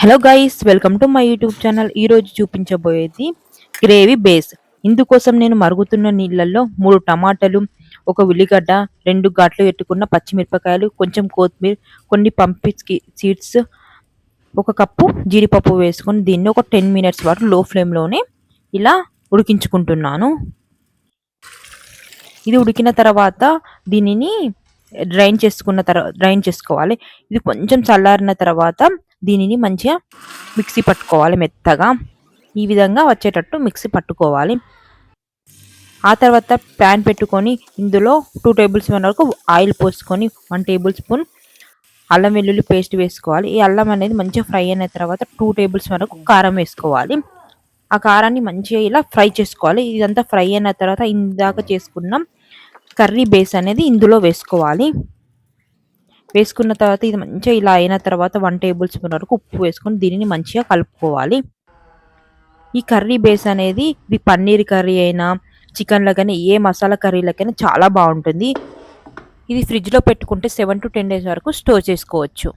Hello guys, welcome to my YouTube channel. ఈరోజు చూపించబోయేది gravy base. ఇందుకోసం నేను మరుగుతున్న నీళ్ళల్లో 3 టమాటాలు, ఒక ఉల్లిగడ్డ, 2 ఘాట్లు పెట్టుకున్న పచ్చిమిరపకాయలు, కొంచెం కొత్తిమీర, కొన్ని పంపించి సీడ్స్, ఒక కప్పు జీడిపప్పు వేసుకొని దీన్ని ఒక 10 మినిట్స్ పాటు లో ఫ్లేమ్లోనే ఇలా ఉడికించుకుంటున్నాను. ఇది ఉడికిన తర్వాత దీనిని డ్రైన్ చేసుకోవాలి. ఇది కొంచెం చల్లారిన తర్వాత దీనిని మంచిగా మిక్సీ పట్టుకోవాలి. మెత్తగా ఈ విధంగా వచ్చేటట్టు మిక్సీ పట్టుకోవాలి. ఆ తర్వాత ప్యాన్ పెట్టుకొని ఇందులో 2 టేబుల్ స్పూన్ వరకు ఆయిల్ పోసుకొని 1 టేబుల్ స్పూన్ అల్లం వెల్లుల్లి పేస్ట్ వేసుకోవాలి. ఈ అల్లం అనేది మంచిగా ఫ్రై అయిన తర్వాత 2 టేబుల్ స్పూన్ వరకు కారం వేసుకోవాలి. ఆ కారాన్ని మంచిగా ఇలా ఫ్రై చేసుకోవాలి. ఇదంతా ఫ్రై అయిన తర్వాత ఇందాక చేసుకున్న కర్రీ బేస్ అనేది ఇందులో వేసుకోవాలి. వేసుకున్న తర్వాత ఇది మంచిగా ఇలా అయిన తర్వాత 1 టేబుల్ స్పూన్ వరకు ఉప్పు వేసుకొని దీనిని మంచిగా కలుపుకోవాలి. ఈ కర్రీ బేస్ అనేది ఇది పన్నీర్ కర్రీ అయినా, చికెన్లకైనా, ఏ మసాలా కర్రీలకైనా చాలా బాగుంటుంది. ఇది ఫ్రిడ్జ్లో పెట్టుకుంటే 7 to 10 డేస్ వరకు స్టోర్ చేసుకోవచ్చు.